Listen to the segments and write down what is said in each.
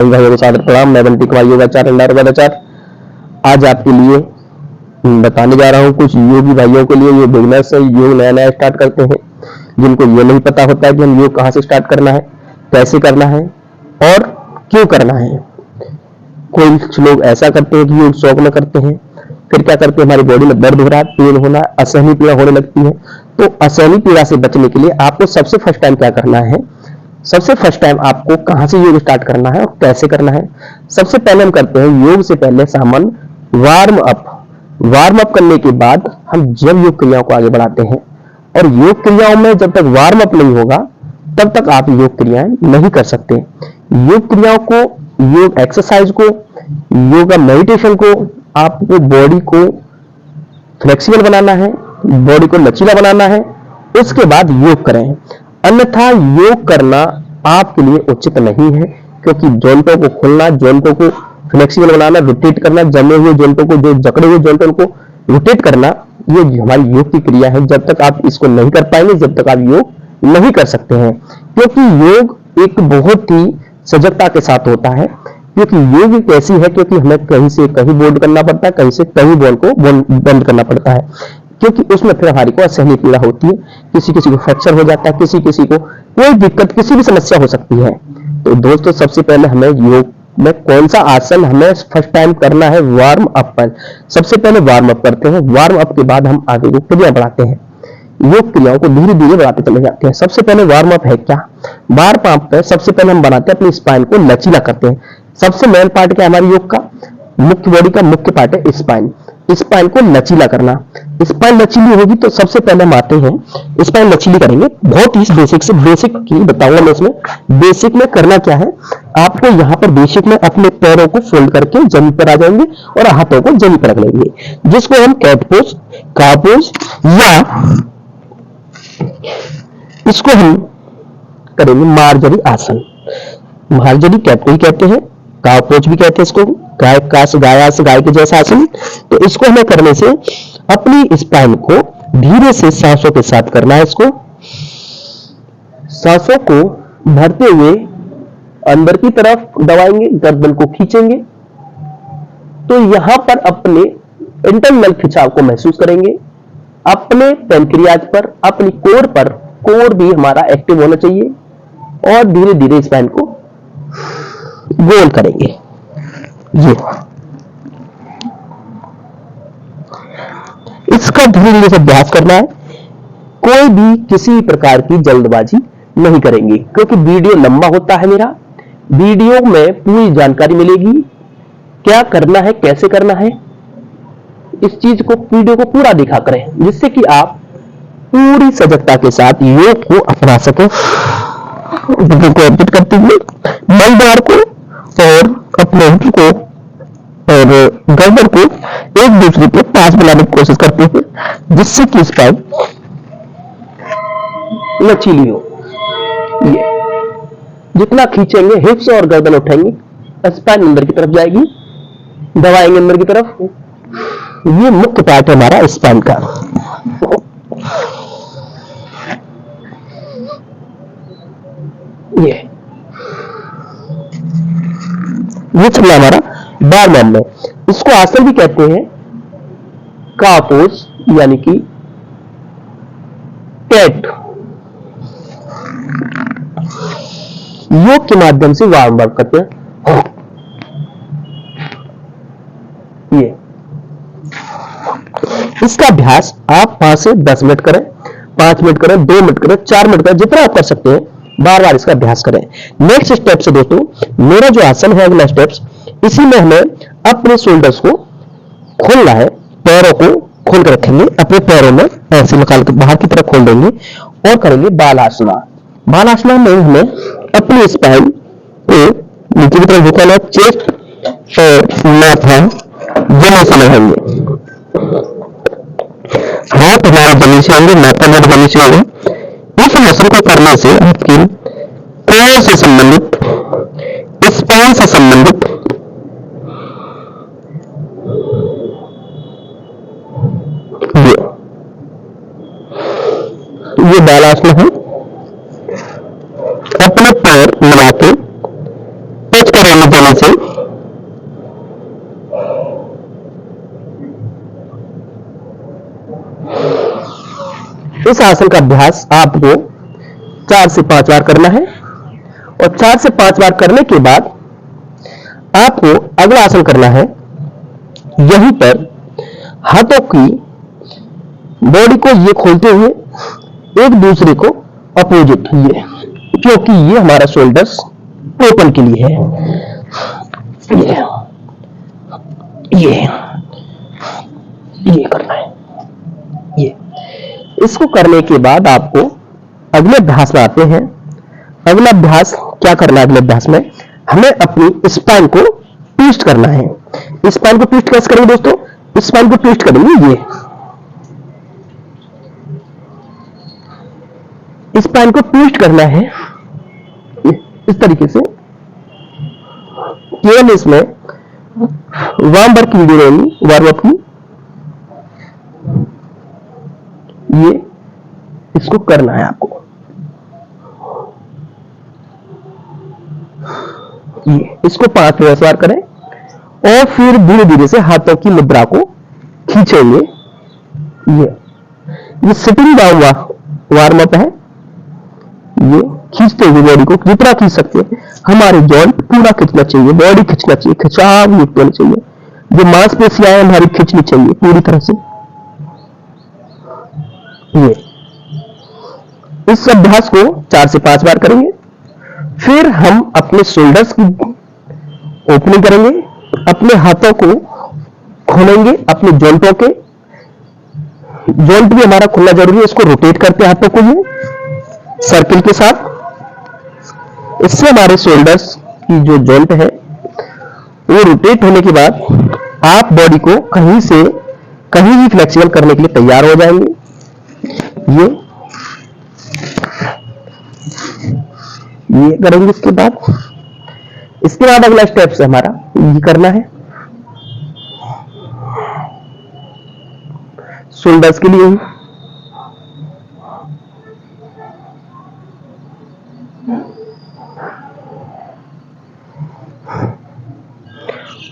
भाइयों को सादर प्रणाम। मैं बंटी कुमार योगाचार्य अंडार। आज आपके लिए बताने जा रहा हूँ कुछ योगी भाइयों के लिए, ये बिगनर्स है, योग नया नया स्टार्ट करते हैं, जिनको ये नहीं पता होता है कि हम योग कहाँ से स्टार्ट करना है, कैसे करना है और क्यों करना है। कुछ लोग ऐसा करते हैं कि योग शौक में करते हैं, फिर क्या करते हैं, हमारी बॉडी में दर्द हो रहा है, पेन होना, असहनीय पीड़ा होने लगती है। तो असहनीय पीड़ा से बचने के लिए आपको सबसे फर्स्ट टाइम क्या करना है, सबसे फर्स्ट टाइम आपको कहां से योग स्टार्ट करना है और कैसे करना है। सबसे पहले हम करते हैं योग से पहले सामान्य वार्म अप। वार्म अप करने के बाद हम जब योग क्रियाओं को आगे बढ़ाते हैं, और योग क्रियाओं में जब तक वार्म अप नहीं होगा तब तक आप योग क्रियाएं नहीं कर सकते। योग क्रियाओं को, योग एक्सरसाइज को, योगा मेडिटेशन को आपको बॉडी को फ्लेक्सिबल बनाना है, बॉडी को लचीला बनाना है, उसके बाद योग करें। अन्यथा योग करना आपके लिए उचित नहीं है, क्योंकि जॉइंटों को खोलना, जॉइंटों को फ्लेक्सिबल बनाना, रोटेट करना, जमे हुए जॉइंटों को, जो जकड़े हुए जॉइंट उनको रोटेट करना, ये हमारी योग की क्रिया है। जब तक आप इसको नहीं कर पाएंगे, जब तक आप योग नहीं कर सकते हैं, क्योंकि योग एक बहुत ही सजगता के साथ होता है। क्योंकि योग एक ऐसी है, क्योंकि हमें कहीं से कहीं बोल्ड करना पड़ता है, कहीं से कहीं बॉल को बंद करना पड़ता है, क्योंकि उसमें फिर हमारी को असहनीय पीड़ा होती है। किसी किसी को फ्रैक्चर हो जाता है, किसी किसी को कोई दिक्कत, किसी भी समस्या हो सकती है। तो दोस्तों, सबसे पहले हमें योग में कौन सा आसन हमें फर्स्ट टाइम करना है, वार्म अप पर सबसे पहले वार्म अप करते हैं। वार्म अप के बाद हम आगे को क्रिया बढ़ाते हैं, योग क्रियाओं को धीरे धीरे बढ़ाते चले जाते हैं। सबसे पहले वार्म अप है क्या, वार्म अप है सबसे पहले हम बनाते हैं अपनी स्पाइन को लचीला करते हैं। सबसे मेन पार्ट क्या है हमारे योग का, मुख्य बॉडी का मुख्य पार्ट है स्पाइन। स्पाइन को लचीला करना, स्पाइन लचीली होगी तो सबसे पहले हम आते हैं स्पाइन लचीली करेंगे। बहुत ही बेसिक से बेसिक की बताऊंगा मैं इसमें। बेसिक में करना क्या है, आपको यहाँ पर बेसिक में अपने पैरों को फोल्ड करके जमीन पर आ जाएंगे और हाथों को जमीन पर रख लेंगे, जिसको हम कैट पोज, काव पोज, या इसको हम करेंगे मार्जरी आसन। मार्जरी कैट भी कहते हैं, काव पोज भी कहते हैं इसको, गाय के जैसा आसन। तो इसको हमें करने से अपनी स्पाइन को धीरे से सांसों के साथ करना है। इसको सांसों को भरते हुए अंदर की तरफ दबाएंगे, गर्दन को खींचेंगे, तो यहां पर अपने इंटरनल खिंचाव को महसूस करेंगे। अपने पैनक्रियाज पर, अपनी कोर पर, कोर भी हमारा एक्टिव होना चाहिए, और धीरे धीरे स्पाइन को गोल करेंगे। ये इसका धीरे धीरे से अभ्यास करना है। कोई भी किसी प्रकार की जल्दबाजी नहीं करेंगे, क्योंकि वीडियो लंबा होता है मेरा। वीडियो में पूरी जानकारी मिलेगी, क्या करना है, कैसे करना है, इस चीज को, वीडियो को पूरा देखा करें, जिससे कि आप पूरी सजगता के साथ योग को अपना सकें। वीडियो को एडिट करते हुए बलदार को और अपने हिप को और गर्दन को एक दूसरे के पास बनाने की कोशिश करते हैं, जिससे कि स्पाइन लचीली हो। ये जितना खींचेंगे, हिप्स और गर्दन उठाएंगे, स्पाइन अंदर की तरफ जाएगी, दबाएंगे अंदर की तरफ। ये मुख्य पार्ट है हमारा स्पाइन का। ये चला हमारा बार में। इसको आसन भी कहते हैं काव पोज, यानी कि कैट। योग के माध्यम से वार्म अप करते हैं। ये इसका अभ्यास आप 5 से 10 मिनट करें, 5 मिनट करें, 2 मिनट करें, 4 मिनट करें, जितना आप कर सकते हैं, बार बार इसका अभ्यास करें। नेक्स्ट स्टेप से दोस्तों, मेरा जो आसन है अगला स्टेप्स, इसी में हमें अपने शोल्डर्स को खोलना है, पैरों को खोल कर रखेंगे, अपने पैरों में ऐसे निकाल के बाहर की तरफ खोल देंगे और करेंगे बालासना। बालासना में हमें अपनी स्पाइन को नीचे की तरफ झुकाना, चेस्ट और माथा जमीन से लगाएंगे, हाथ हमारे जमीन से आएंगे, माथा हमारे जमीन से होगा। इस आसन को करने से आपकी कोर से संबंधित, स्पाइन से संबंधित ये बालासना है। अपने पैर मिला के टच करेंगे होने से इस आसन का अभ्यास आपको 4 से 5 बार करना है और 4 से 5 बार करने के बाद आपको अगला आसन करना है। यहीं पर हाथों की बॉडी को ये खोलते हुए एक दूसरे को अपोजिट, ये क्योंकि ये हमारा शोल्डर्स ओपन के लिए है। ये करना है। ये इसको करने के बाद आपको अगले अभ्यास में आते हैं। अगला अभ्यास क्या करना है? अगले अभ्यास में हमें अपनी स्पाइन को ट्विस्ट करना है। स्पाइन को ट्विस्ट कैसे करेंगे दोस्तों? स्पाइन को ट्विस्ट करेंगे ये, स्पाइन को ट्विस्ट करना है इस तरीके से। केवल इसमें वार्म वर्क की वीडियो रहेगी, वार्म अप की। ये इसको करना है आपको। ये इसको 5 से 10 बार करें और फिर धीरे धीरे से हाथों की मुद्रा को खींचेंगे। ये सिटिंग डाउन वार्म अप है। ये खींचते हुए बॉडी को जितना खींच सकते हैं, हमारे जॉइंट पूरा खींचना चाहिए, बॉडी खींचना चाहिए, खिंचाव युक्त होना चाहिए। जो मांसपेशियां हैं हमारी खींचनी चाहिए पूरी तरह से। ये इस अभ्यास को 4 से 5 बार करेंगे। फिर हम अपने शोल्डर्स की ओपनिंग करेंगे, अपने हाथों को खोलेंगे, अपने जॉइंटों के जॉइंट भी हमारा खुलना जरूरी है। इसको रोटेट करते हैं हाथों को ये सर्किल के साथ। इससे हमारे शोल्डर्स की जो जॉइंट है वो रोटेट होने के बाद आप बॉडी को कहीं से कहीं भी फ्लेक्सिबल करने के लिए तैयार हो जाएंगे। ये करेंगे। इसके बाद अगला स्टेप से हमारा ये करना है शोल्डर्स के लिए।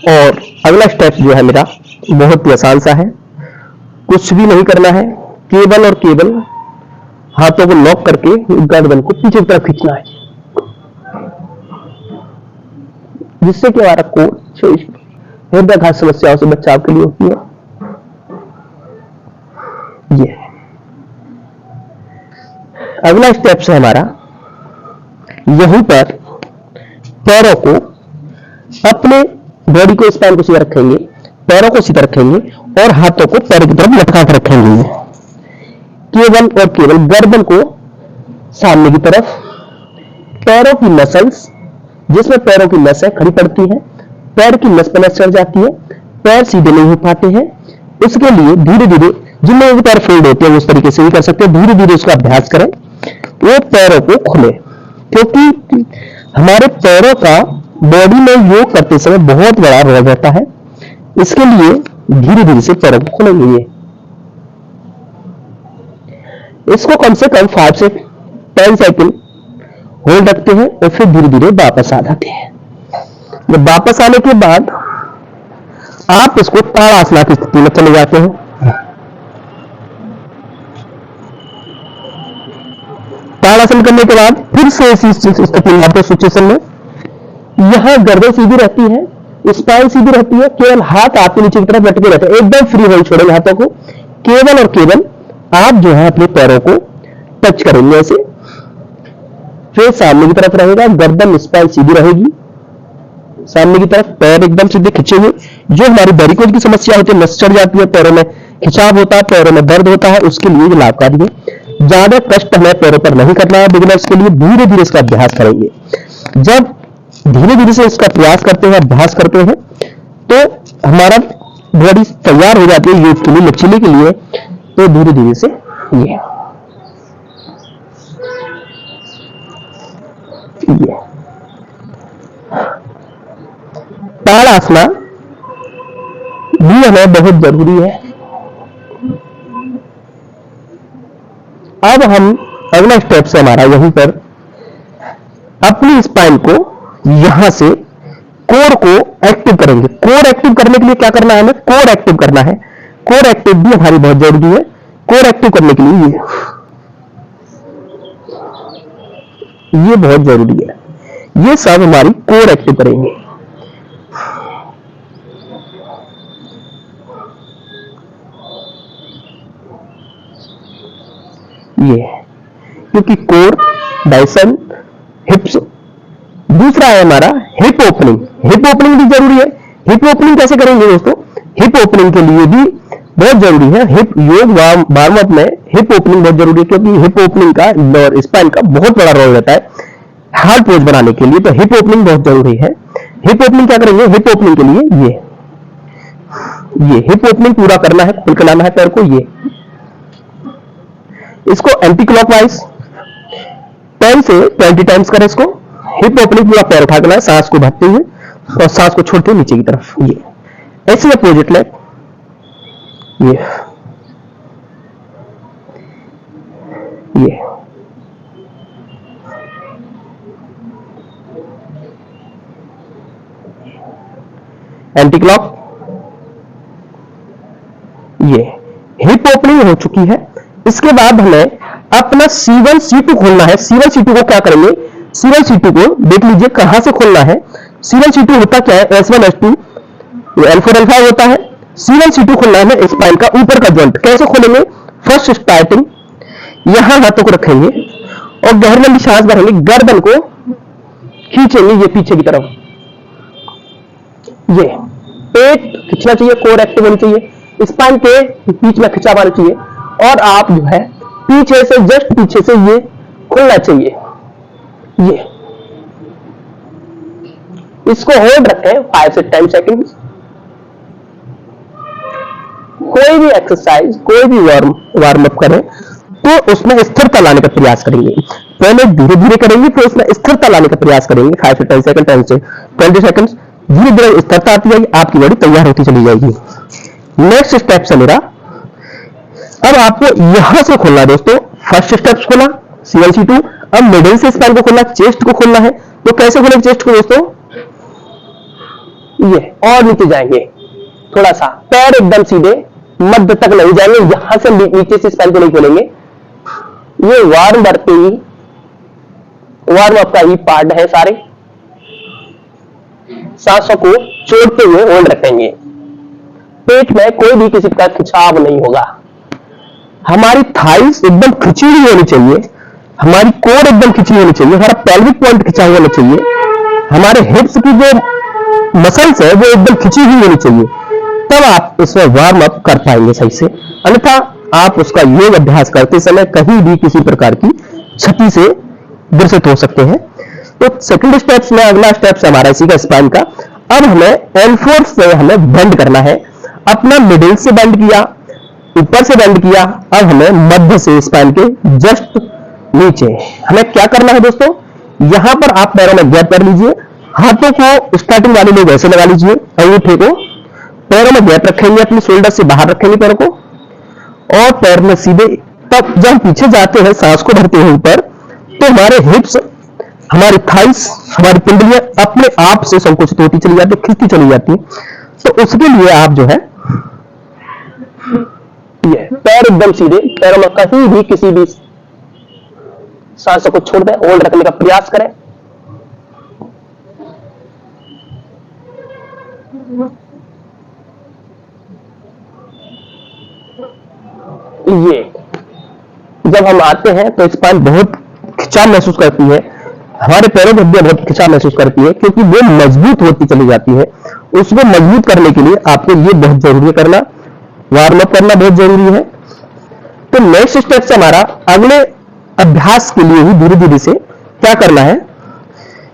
और अगला स्टेप जो है मेरा बहुत ही आसान सा है, कुछ भी नहीं करना है, केवल और केवल हाथों को लॉक करके गर्दन को पीछे की तरफ खींचना है, जिससे कि हमारा कोर हृदयाघात समस्याओं से बचाव के लिए होती है। ये अगला स्टेप है हमारा, यहीं पर पैरों को अपने बॉडी को स्पाइन को सीधा रखेंगे, पैरों को सीधा रखेंगे और हाथों को पैरों की तरफ लटका कर रखेंगे। केवल और केवल गर्दन को सामने की तरफ, पैरों की मसल्स, जिसमें पैरों की नसें खड़ी पड़ती है, पैर की नस पर नस चढ़ जाती है, पैर सीधे नहीं हो पाते हैं। इसके लिए धीरे धीरे जिनमें भी पैर फोल्ड होते हैं उस तरीके से भी कर सकते हैं। धीरे धीरे उसका अभ्यास करें, वो पैरों को खोले, क्योंकि हमारे पैरों का बॉडी में योग करते समय बहुत बड़ा रोल रहता है। इसके लिए धीरे धीरे से पैरों को खोलेंगे। इसको कम से कम 5 से 10 सेकंड होल्ड रखते हैं और फिर धीरे धीरे वापस आ जाते हैं। जब वापस आने के बाद आप इसको ताड़ासना की स्थिति में चले जाते हैं। ताड़ासन करने के बाद फिर से इसी स्थिति में आते, सिचुएशन में यहां गर्दन सीधी रहती है, स्पाइन सीधी रहती है, केवल हाथ आपके नीचे की तरफ लटके रहते हैं। एकदम फ्री होल्ड छोड़ेंगे हाथों को, केवल और केवल आप जो है अपने पैरों को टच करेंगे ऐसे। फिर सामने की तरफ रहेगा, गर्दन स्पाइन सीधी रहेगी, सामने की तरफ पैर एकदम सीधे खिंचे हुए। जो हमारी वेरिकोज की समस्या होती है, नस चढ़ जाती है, पैरों में खिंचाव होता है, पैरों में दर्द होता है, उसके लिए भी लाभकारी है। ज्यादा कष्ट हमें पैरों पर नहीं करना है बिगिनर्स के लिए। धीरे धीरे इसका अभ्यास करेंगे। जब धीरे धीरे से इसका प्रयास करते हैं, अभ्यास करते हैं, तो हमारा बॉडी तैयार हो जाती है योग के लिए, लचीले के लिए। तो धीरे धीरे से ये ताड़ासना भी हमें बहुत जरूरी है। अब हम अगला स्टेप से हमारा यहीं पर अपनी स्पाइन को यहां से कोर को एक्टिव करेंगे। कोर एक्टिव करने के लिए क्या करना है, हमें कोर एक्टिव करना है। कोर एक्टिव भी हमारी बहुत जरूरी है। कोर एक्टिव करने के लिए ये बहुत जरूरी है। ये सब हमारी कोर एक्टिव करेंगे। ये क्योंकि कोर, डायसन, हिप्स, दूसरा है हमारा हिप ओपनिंग। हिप ओपनिंग भी जरूरी है। हिप ओपनिंग कैसे करेंगे दोस्तों, हिप ओपनिंग के लिए भी बहुत जरूरी है। हिप योग वार्म अप में हिप ओपनिंग बहुत जरूरी है, क्योंकि हिप ओपनिंग का और स्पाइन का बहुत बड़ा रोल रहता है हार्ड पोज बनाने के लिए। तो हिप ओपनिंग बहुत जरूरी है। हिप ओपनिंग क्या करेंगे, हिप ओपनिंग के लिए ये हिप ओपनिंग पूरा करना है, खोल के लाना है पैर को। ये इसको एंटी क्लॉकवाइज 10 से 20 टाइम्स करें इसको। हिप ओपनिंग पूरा पैर उठा के लाए, सांस को भरते हुए और सांस को छोड़ते हुए नीचे की तरफ। ये ऐसे अपोजिट लेग, ये एंटी क्लॉक। ये हिप ओपनिंग हो चुकी है। इसके बाद हमें अपना C1 C2 खोलना है। C1 C2 को क्या करेंगे, C1 C2 को देख लीजिए कहां से खोलना है। C1 C2 होता क्या है, S1 S2 L4 L5 होता है। C1 C2 खोलना है स्पाइन का ऊपर का जॉइंट। कैसे खोलेंगे, फर्स्ट स्टार्टिंग यहां हाथों को रखेंगे और गहरी लंबी सांस भरेंगे, गर्दन को खींचेंगे ये पीछे की तरफ। ये पेट खींचना चाहिए, कोर एक्टिव होनी चाहिए, स्पाइन के बीच में खिंचाव आना चाहिए और आप जो है पीछे से, जस्ट पीछे से ये खुलना चाहिए। ये इसको होल्ड रखें 5 से 10 सेकंड। कोई भी एक्सरसाइज, कोई भी वार्म अप करें तो उसमें स्थिरता लाने का प्रयास करेंगे। पहले धीरे धीरे करेंगे, फिर उसमें स्थिरता लाने का प्रयास करेंगे। 5 से 10 सेकंड, 10 से 20 सेकंड, धीरे धीरे स्थिरता आती जाएगी, आपकी बॉडी तैयार होती चली जाएगी। नेक्स्ट स्टेप है मेरा, अब आपको यहां से खोलना है दोस्तों। फर्स्ट स्टेप खोला C1 C2, अब मिडिल से स्पाइन को खोलना, चेस्ट को खोलना है। तो कैसे खोलेंगे चेस्ट को दोस्तों, ये और नीचे जाएंगे थोड़ा सा, पैर एकदम सीधे मध्य तक नहीं जाएंगे, यहां से नीचे से स्पाइन को नहीं खोलेंगे। ये वार्म अप का ही पार्ट है सारे। सांसों को छोड़ते हुए होल्ड रखेंगे। पेट में कोई भी किसी का खिंचाव नहीं होगा। हमारी थाइस एकदम खिंची हुई होनी चाहिए, हमारी कोर एकदम खिंची होनी चाहिए, हमारा पेल्विक पॉइंट खिंचा हुआ होना चाहिए, हमारे हिप्स की जो मसल्स है वो एकदम खिंची हुई होनी चाहिए। तब आप इसमें वार्म अप कर पाएंगे सही से। अन्यथा आप उसका योग अभ्यास करते समय कहीं भी किसी प्रकार की क्षति से ग्रसित हो सकते हैं। तो सेकंड स्टेप्स में अगला स्टेप्स हमारा इसी का स्पाइन का। अब हमें L4 से हमें बेंड करना है। अपना मिडिल से बेंड किया, ऊपर से बेंड किया, अब हमें मध्य से स्पाइन के जस्ट नीचे हमें क्या करना है दोस्तों, यहां पर आप पैरों में गैप कर लीजिए। हाथों को स्टार्टिंग वाले लोग ऐसे लगा लीजिए, अंगूठे को पैरों में गैप रखेंगे, अपनी शोल्डर से बाहर रखेंगे पैरों को और पैर में सीधे। तब जब हम पीछे जाते हैं सांस को भरते हैं ऊपर, तो हमारे हिप्स, हमारी थाइस, हमारी पिंडलियां अपने आप से संकुचित होती चली जाती, खिंचती चली जाती। तो उसके लिए आप जो है ये पैर एकदम सीधे, पैरों में कहीं भी किसी भी सांसों को छोड़ दें, होल्ड रखने का प्रयास करें। ये जब हम आते हैं तो स्पाइन बहुत खिंचाव महसूस करती है, हमारे पैरों की हड्डियां बहुत खिंचाव महसूस करती है, क्योंकि वो मजबूत होती चली जाती है। उसको मजबूत करने के लिए आपको ये बहुत जरूरी करना, वार्म अप करना बहुत जरूरी है। तो नेक्स्ट स्टेप से हमारा अगले अभ्यास के लिए ही धीरे धीरे से क्या करना है,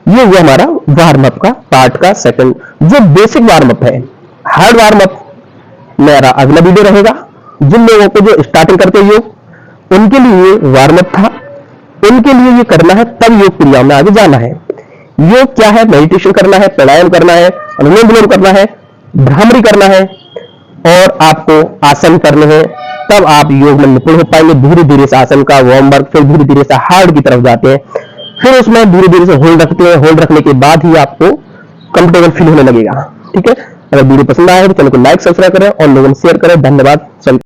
ये हमारा वार्म अप का पार्ट का सेकंड जो बेसिक वार्म अप है। हार्ड वार्म अप मेरा अगला वीडियो रहेगा। जिन लोगों को जो स्टार्टिंग करते योग, उनके लिए वार्म अप था, उनके लिए ये करना है, तब योग क्रिया में आगे जाना है। योग क्या है, मेडिटेशन करना है, प्राणायाम करना है, अनुलोम विलोम करना है, भ्रामरी करना है और आपको आसन करने हैं। तब आप योग में निपुण हो पाएंगे। धीरे धीरे से आसन का वार्म वर्क, फिर धीरे धीरे से हार्ड की तरफ जाते हैं, फिर उसमें धीरे धीरे से होल्ड रखते हैं। होल्ड रखने के बाद ही आपको कंफर्टेबल फील होने लगेगा। ठीक है, अगर वीडियो पसंद आया है तो चैनल को लाइक सब्सक्राइब करें और लोगों में शेयर करें। धन्यवाद।